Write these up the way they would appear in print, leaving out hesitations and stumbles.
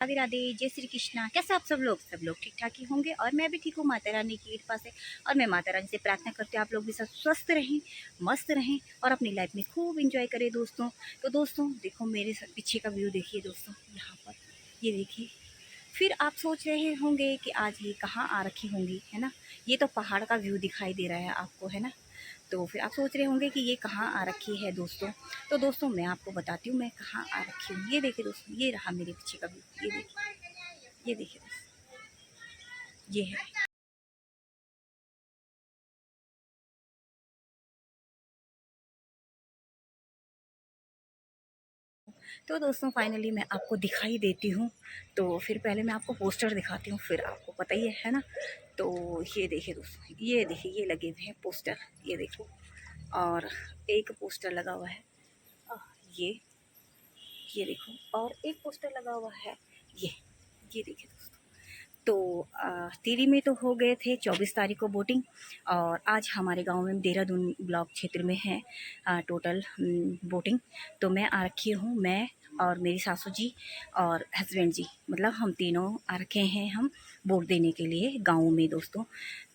राधे राधे, जय श्री कृष्णा। कैसे आप सब लोग ठीक ठाक ही होंगे और मैं भी ठीक हूँ माता रानी की कृपा से। और मैं माता रानी से प्रार्थना करती हूँ आप लोग भी सब स्वस्थ रहें, मस्त रहें और अपनी लाइफ में खूब इंजॉय करें दोस्तों। तो दोस्तों देखो मेरे पीछे का व्यू देखिए दोस्तों, यहाँ पर ये देखिए। फिर आप सोच रहे होंगे कि आज ये कहाँ आ रखी होंगी, है ना। ये तो पहाड़ का व्यू दिखाई दे रहा है आपको, है ना। तो फिर आप सोच रहे होंगे कि ये कहाँ आ रखी है दोस्तों। तो दोस्तों मैं आपको बताती हूँ मैं कहाँ आ रखी हूँ। ये देखिए दोस्तों, ये रहा मेरे पीछे का व्यू, ये देखिए, ये देखिए दोस्तों, ये है। तो दोस्तों फाइनली मैं आपको दिखाई देती हूँ। तो फिर पहले मैं आपको पोस्टर दिखाती हूँ, फिर आपको पता ही है ना। तो ये देखिए दोस्तों, ये देखिए, ये लगे हुए हैं पोस्टर, ये देखो। और एक पोस्टर लगा हुआ है, अ, ये ये देखो। और एक पोस्टर लगा हुआ है, ये देखिए दोस्तों। तो तिरी में तो हो गए थे 24 तारीख को वोटिंग। और आज हमारे गांव में देहरादून ब्लॉक क्षेत्र में है टोटल वोटिंग। तो मैं आ रखी हूँ, मैं और मेरी सासू जी और हस्बैंड जी, मतलब हम तीनों आ रखे हैं हम वोट देने के लिए गांव में दोस्तों।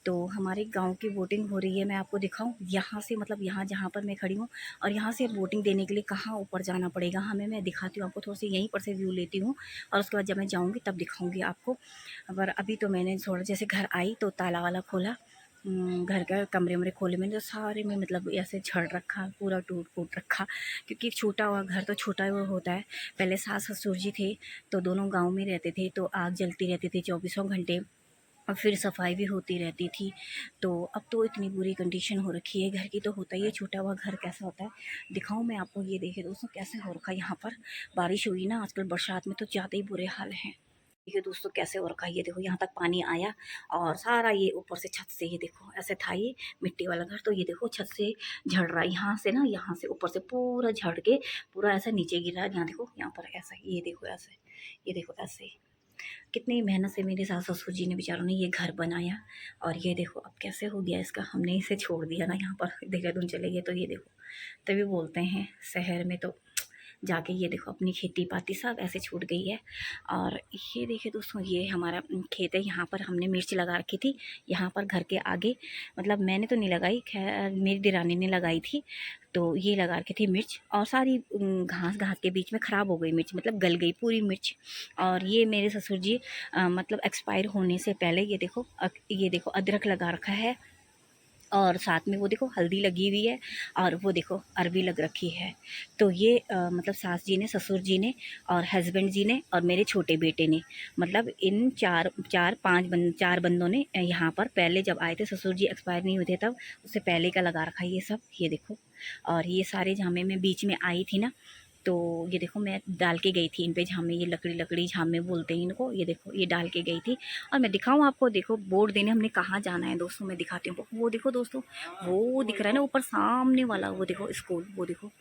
तो हमारे गांव की वोटिंग हो रही है, मैं आपको दिखाऊं यहाँ से, मतलब यहाँ जहाँ पर मैं खड़ी हूँ। और यहाँ से वोटिंग देने के लिए कहाँ ऊपर जाना पड़ेगा हमें, मैं दिखाती हूँ आपको, थोड़ा सा यहीं पर से व्यू लेती हूँ। और उसके बाद जब मैं जाऊँगी तब दिखाऊँगी आपको। पर अभी तो मैंने थोड़ा जैसे घर आई तो ताला वाला खोला, घर का कमरे वमरे खोले मैंने, तो सारे में मतलब ऐसे झड़ रखा, पूरा टूट फूट रखा। क्योंकि एक छोटा हुआ घर तो छोटा हुआ होता है। पहले सास ससुर जी थे तो दोनों गांव में रहते थे, तो आग जलती रहती थी 24 घंटे। और फिर सफाई भी होती रहती थी। तो अब तो इतनी बुरी कंडीशन हो रखी है घर की, तो होता ही है, छोटा हुआ घर कैसा होता है। दिखाऊं मैं आपको, ये देखिए दोस्तों कैसे हो रखा है यहाँ पर। बारिश हुई ना आजकल बरसात में तो ज़्यादा ही बुरे हाल हैं। देखिए दोस्तों कैसे हो रखा है, ये देखो यहाँ तक पानी आया। और सारा ये ऊपर से छत से, ये देखो ऐसे था ये मिट्टी वाला घर, तो ये देखो छत से झड़ रहा है यहाँ से ना, यहाँ से ऊपर से पूरा झड़ के पूरा ऐसा नीचे गिर रहा है। यहाँ देखो, यहाँ पर ऐसा, ये देखो ऐसे, ये देखो ऐसे। कितनी मेहनत से मेरे सास ससुर जी ने बेचारों ने ये घर बनाया। और ये देखो अब कैसे हो गया इसका, हमने इसे छोड़ दिया ना यहाँ पर, देहरादून चले गए। तो ये देखो, तभी बोलते हैं शहर में तो जाके ये देखो अपनी खेती पाती सब ऐसे छूट गई है। और ये देखिए दोस्तों, ये हमारा खेत है, यहाँ पर हमने मिर्च लगा रखी थी। यहाँ पर घर के आगे, मतलब मैंने तो नहीं लगाई, खैर मेरी दिरानी ने लगाई थी। तो ये लगा रखी थी मिर्च, और सारी घास घास के बीच में ख़राब हो गई मिर्च, मतलब गल गई पूरी मिर्च। और ये मेरे ससुर जी मतलब एक्सपायर होने से पहले, ये देखो ये देखो अदरक लगा रखा है। और साथ में वो देखो हल्दी लगी हुई है, और वो देखो अरबी लग रखी है। तो ये मतलब सास जी ने, ससुर जी ने और हस्बैंड जी ने और मेरे छोटे बेटे ने, मतलब इन चार बंदों ने यहाँ पर पहले जब आए थे, ससुर जी एक्सपायर नहीं हुए थे तब, उससे पहले का लगा रखा है ये सब, ये देखो। और ये सारे झामे में बीच में आई थी ना, तो ये देखो मैं डाल के गई थी इन पे झामे, ये लकड़ी लकड़ी झामे बोलते हैं इनको, ये देखो ये डाल के गई थी। और मैं दिखाऊं आपको, देखो वोट देने हमने कहाँ जाना है दोस्तों, मैं दिखाती हूँ। वो देखो दोस्तों, वो दिख रहा है ना ऊपर सामने वाला, वो देखो स्कूल, वो देखो,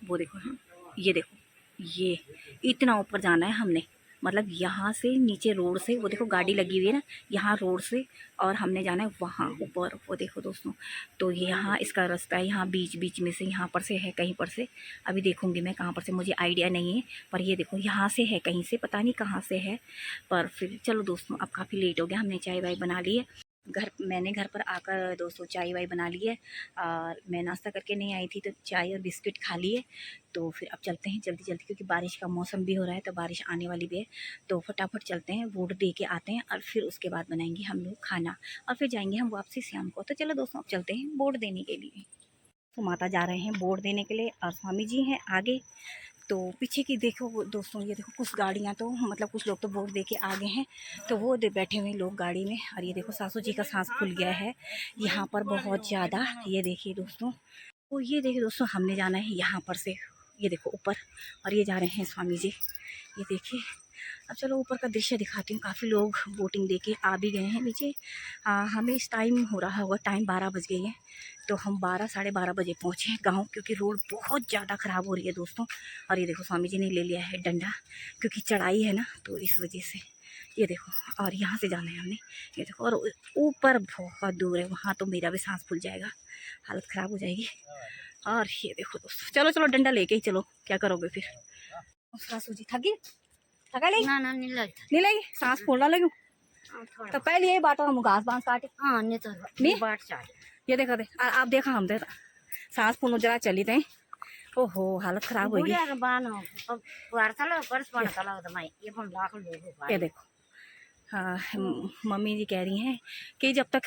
वो देखो, हाँ ये देखो, ये इतना ऊपर जाना है हमने। मतलब यहाँ से नीचे रोड से, वो देखो गाड़ी लगी हुई है ना, यहाँ रोड से, और हमने जाना है वहाँ ऊपर, वो देखो दोस्तों। तो ये यहाँ इसका रास्ता है, यहाँ बीच बीच में से, यहाँ पर से है कहीं पर से, अभी देखूँगी मैं कहाँ पर से, मुझे आइडिया नहीं है। पर ये देखो यहाँ से है कहीं से, पता नहीं कहाँ से है। पर फिर चलो दोस्तों, अब काफ़ी लेट हो गया, हमने चाय वाय बना ली है। मैंने घर पर आकर दोस्तों चाय वाय बना ली है। और मैं नाश्ता करके नहीं आई थी, तो चाय और बिस्किट खा लिए। तो फिर अब चलते हैं जल्दी जल्दी, क्योंकि बारिश का मौसम भी हो रहा है, तो बारिश आने वाली भी है। तो फटाफट चलते हैं, वोट दे के आते हैं, और फिर उसके बाद बनाएंगे हम लोग खाना। और फिर जाएंगे हम वापसी शाम को। तो चलो दोस्तों अब चलते हैं वोट देने के लिए। तो माता जा रहे हैं वोट देने के लिए, और स्वामी जी हैं आगे। तो पीछे की देखो वो दोस्तों, ये देखो कुछ गाड़ियाँ तो, मतलब कुछ लोग तो वोट दे के आ गए हैं। तो वो बैठे हुए लोग गाड़ी में। और ये देखो सासू जी का सांस फूल गया है यहाँ पर बहुत ज़्यादा, ये देखिए दोस्तों। तो ये देखिए दोस्तों, हमने जाना है यहाँ पर से, ये देखो ऊपर। और ये जा रहे हैं स्वामी जी, ये देखिए। अब चलो ऊपर का दृश्य दिखाती हूँ। काफ़ी लोग वोटिंग देके आ भी गए हैं नीचे। हमें इस टाइम हो रहा होगा, टाइम 12 बज गई है। तो हम 12 साढ़े 12 बजे पहुँचे हैं गाँव, क्योंकि रोड बहुत ज़्यादा ख़राब हो रही है दोस्तों। और ये देखो स्वामी जी ने ले लिया है डंडा, क्योंकि चढ़ाई है ना, तो इस वजह से, ये देखो। और यहाँ से जाना है हमने, ये देखो। और ऊपर बहुत दूर है, वहाँ तो मेरा भी सांस फूल जाएगा, हालत ख़राब हो जाएगी। और ये देखो दोस्तों, चलो चलो डंडा लेके ही चलो, क्या करोगे फिर। सासू जी थक गए, थका लगी ना ना नहीं लगता नहीं लगी सांस फूलना लगी तो पहले यही बात हम घास बांस काटे हाँ नहीं तो नहीं बाट चाहिए ये देखा दे आप देखा हम देखा सांस फूलो जरा चली थे ओहो हालत खराब हो गई बुढ़िया के बान हो अब वार्ता लो परस पाना चला तो मैं ये पण लाख लोग ये देखो हाँ मम्मी जी कह रही हैं कि जब तक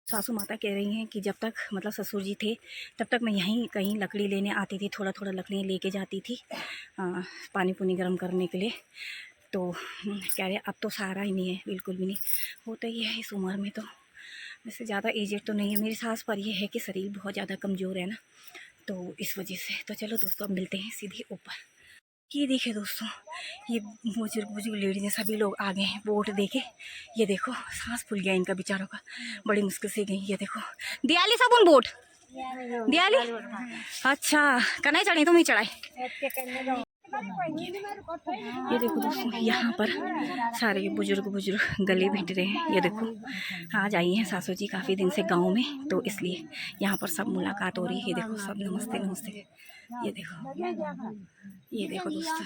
सासू माता कह रही हैं कि जब तक मतलब ससुर जी थे तब तक मैं यहीं कहीं लकड़ी लेने आती थी, थोड़ा थोड़ा लकड़ी लेके जाती थी पानी पुनी गर्म करने के लिए। तो कह रहे अब तो सहारा ही नहीं है, बिल्कुल भी नहीं होता ही है इस उम्र में। तो वैसे ज़्यादा एजेड तो नहीं है मेरी सास, पर ये है कि शरीर बहुत ज़्यादा कमज़ोर है ना, तो इस वजह से। तो चलो दोस्तों अब मिलते हैं सीधे ऊपर। ये देखिए दोस्तों ये बुजुर्ग बुजुर्ग लेडीज सभी लोग आ गए हैं वोट देके। ये देखो सांस फूल गया इनका बेचारों का, बड़ी मुश्किल से गई। ये देखो दियाली सब उन वोट दियाली अच्छा कनाई चढ़ी तुम ही चढ़ाए। ये देखो दोस्तों यहाँ पर सारे बुजुर्ग बुजुर्ग गले भिड़ रहे हैं। ये देखो आज आई हैं सासू जी काफ़ी दिन से गांव में, तो इसलिए यहाँ पर सब मुलाकात हो रही है। ये देखो सब नमस्ते नमस्ते। ये देखो दोस्तों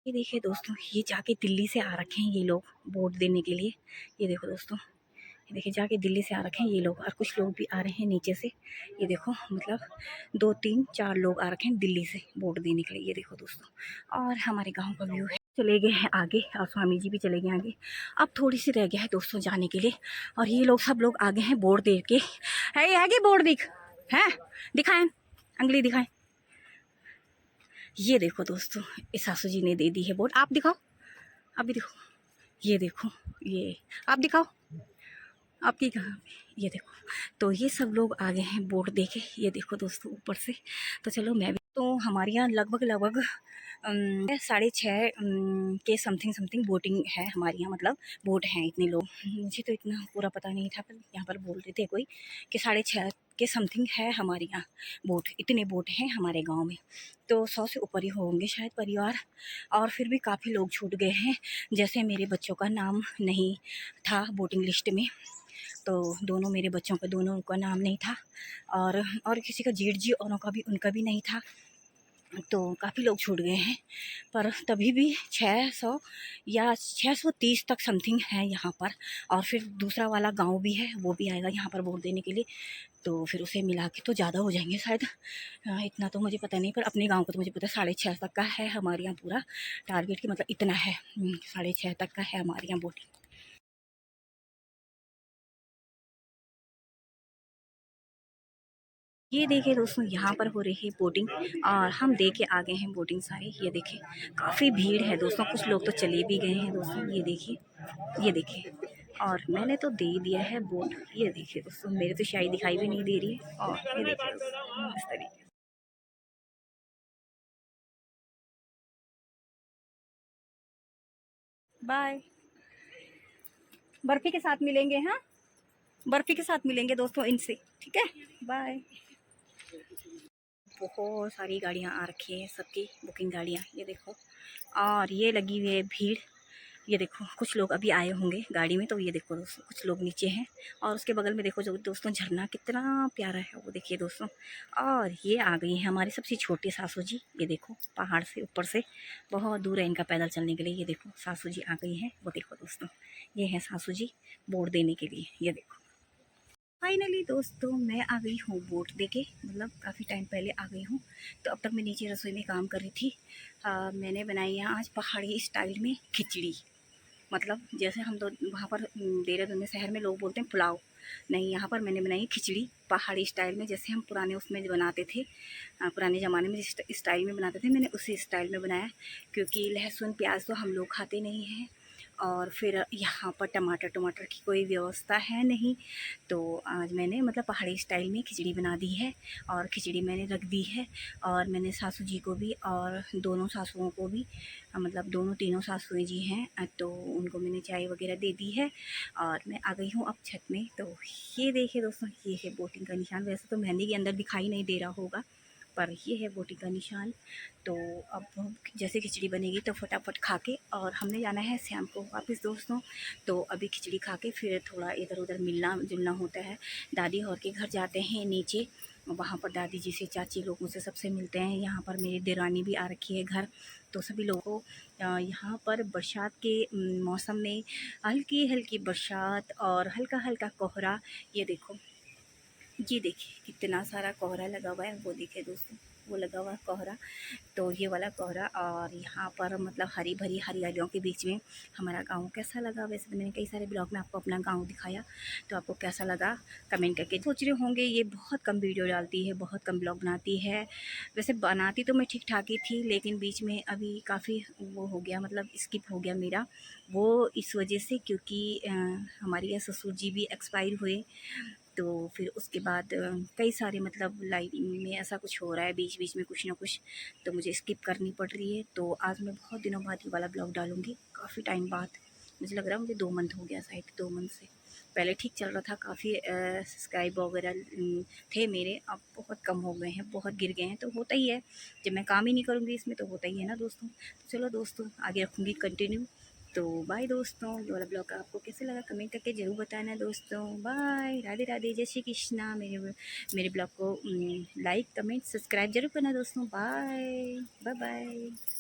ये देखिए दोस्तों ये जाके दिल्ली से आ रखे हैं ये लोग वोट देने के लिए। ये देखो दोस्तों ये देखिए जाके दिल्ली से आ रखे हैं ये लोग, और कुछ लोग भी आ रहे हैं नीचे से। ये देखो मतलब 2 3 4 लोग आ रखे हैं दिल्ली से वोट देने के लिए। ये देखो दोस्तों और हमारे गांव का व्यू है। चले गए हैं आगे और स्वामी जी भी चले गए आगे। अब थोड़ी सी रह गया है दोस्तों जाने के लिए, और ये लोग सब लोग आगे हैं वोट दे के। है वोट दिख है, दिखाएं अंगली दिखाएं। ये देखो दोस्तों इस सासू जी ने दे दी है वोट, आप दिखाओ, आप भी दिखाओ। ये देखो ये आप दिखाओ आपकी कहाँ। ये देखो तो ये सब लोग आ गए हैं वोट देके। ये देखो दोस्तों ऊपर से। तो चलो मैं भी, तो हमारे यहाँ लगभग 6:30 के समथिंग वोटिंग है हमारे यहाँ, मतलब वोट हैं इतने लोग। मुझे तो इतना पूरा पता नहीं था, पर यहाँ पर बोल रहे थे कोई कि 6:30 के समथिंग है हमारे यहाँ वोट, इतने वोट हैं हमारे गांव में। तो 100 से ऊपर ही होंगे शायद परिवार, और फिर भी काफ़ी लोग छूट गए हैं। जैसे मेरे बच्चों का नाम नहीं था वोटिंग लिस्ट में, तो दोनों मेरे बच्चों का, दोनों का नाम नहीं था, और किसी का जेठ जी औरों का भी, उनका भी नहीं था। तो काफ़ी लोग छूट गए हैं, पर तभी भी 600 या 630 तक समथिंग है यहाँ पर। और फिर दूसरा वाला गांव भी है, वो भी आएगा यहाँ पर वोट देने के लिए, तो फिर उसे मिला के तो ज़्यादा हो जाएंगे शायद। इतना तो मुझे पता नहीं, पर अपने गांव का तो मुझे पता है 6:30 तक का है हमारे यहाँ पूरा टारगेट, की मतलब इतना है 6:30 तक का है हमारे यहाँ वोटिंग। ये देखिए दोस्तों यहाँ पर हो रही है बोटिंग, और हम दे के आ गए हैं बोटिंग सारे। ये देखिए काफ़ी भीड़ है दोस्तों, कुछ लोग तो चले भी गए हैं दोस्तों। ये देखिए और मैंने तो दे दिया है बोट। ये देखिए दोस्तों मेरे तो शायद दिखाई भी नहीं दे रही है। और ये देखिए दोस्तों इस तरीके बाय। बर्फी के साथ मिलेंगे, हाँ बर्फी के साथ मिलेंगे दोस्तों इनसे, ठीक है बाय। बहुत सारी गाड़ियाँ आ रखी हैं, सबकी बुकिंग गाड़ियाँ। ये देखो और ये लगी हुई है भीड़। ये देखो कुछ लोग अभी आए होंगे गाड़ी में, तो ये देखो दोस्तों कुछ लोग नीचे हैं, और उसके बगल में देखो जो दोस्तों झरना कितना प्यारा है वो देखिए दोस्तों। और ये आ गई है हमारी सबसे छोटी सासू जी। ये देखो पहाड़ से ऊपर से बहुत दूर है इनका पैदल चलने के लिए। ये देखो सासू जी आ गई हैं, वो देखो दोस्तों ये है सासू जी वोट देने के लिए। ये देखो फाइनली दोस्तों मैं आ गई हूँ वोट देके, मतलब काफ़ी टाइम पहले आ गई हूँ। तो अब तक मैं नीचे रसोई में काम कर रही थी। मैंने बनाई है आज पहाड़ी स्टाइल में खिचड़ी, मतलब जैसे हम तो वहाँ पर देहरादून में शहर में लोग बोलते हैं पुलाव, नहीं यहाँ पर मैंने बनाई खिचड़ी पहाड़ी स्टाइल में, जैसे हम पुराने उसमें बनाते थे, पुराने ज़माने में जिस स्टाइल में बनाते थे मैंने उसी स्टाइल में बनाया। क्योंकि लहसुन प्याज तो हम लोग खाते नहीं हैं, और फिर यहाँ पर टमाटर टमाटर की कोई व्यवस्था है नहीं, तो आज मैंने मतलब पहाड़ी स्टाइल में खिचड़ी बना दी है। और खिचड़ी मैंने रख दी है, और मैंने सासू जी को भी और दोनों सासुओं को भी, मतलब दोनों तीनों सासुएं जी हैं, तो उनको मैंने चाय वगैरह दे दी है। और मैं आ गई हूँ अब छत में। तो ये देखिए दोस्तों ये है बोटिंग का निशान। वैसे तो मेहंदी के अंदर दिखाई नहीं दे रहा होगा, पर ये है बोटिंग का निशान। तो अब जैसे खिचड़ी बनेगी तो फटाफट खा के, और हमने जाना है शाम को वापस दोस्तों। तो अभी खिचड़ी खा के फिर थोड़ा इधर उधर मिलना जुलना होता है। दादी और के घर जाते हैं नीचे, वहाँ पर दादी जी से, चाची लोगों से सबसे मिलते हैं। यहाँ पर मेरी देरानी भी आ रखी है घर, तो सभी लोगों को यहाँ पर बरसात के मौसम में हल्की हल्की बरसात और हल्का हल्का कोहरा। ये देखो, ये देखिए कितना सारा कोहरा लगा हुआ है, वो देखिए दोस्तों, वो लगा हुआ है कोहरा। तो ये वाला कोहरा, और यहाँ पर मतलब हरी भरी हरियालियों के बीच में हमारा गांव कैसा लगा। वैसे तो मैंने कई सारे ब्लॉग में आपको अपना गांव दिखाया, तो आपको कैसा लगा कमेंट करके। सोच रहे होंगे ये बहुत कम वीडियो डालती है, बहुत कम ब्लॉग बनाती है। वैसे बनाती तो मैं ठीक ठाक ही थी, लेकिन बीच में अभी काफ़ी वो हो गया, मतलब स्किप हो गया मेरा वो, इस वजह से क्योंकि हमारे यहाँ ससुर जी भी एक्सपायर हुए। तो फिर उसके बाद कई सारे मतलब लाइफ में ऐसा कुछ हो रहा है, बीच बीच में कुछ ना कुछ, तो मुझे स्किप करनी पड़ रही है। तो आज मैं बहुत दिनों बाद ये वाला ब्लॉग डालूँगी, काफ़ी टाइम बाद। मुझे लग रहा है मुझे 2 मंथ हो गया शायद, 2 मंथ से। पहले ठीक चल रहा था, काफ़ी सब्सक्राइब वगैरह थे मेरे, अब बहुत कम हो गए हैं, बहुत गिर गए हैं। तो होता ही है, जब मैं काम ही नहीं करूँगी इसमें तो होता ही है ना दोस्तों। तो चलो दोस्तों, आगे रखूँगी कंटिन्यू। तो बाय दोस्तों, ये वाला ब्लॉग आपको कैसे लगा कमेंट करके ज़रूर बताना दोस्तों। बाय, राधे राधे, जय श्री कृष्णा। मेरे ब्लॉग को लाइक कमेंट सब्सक्राइब जरूर करना दोस्तों। Bye bye bye.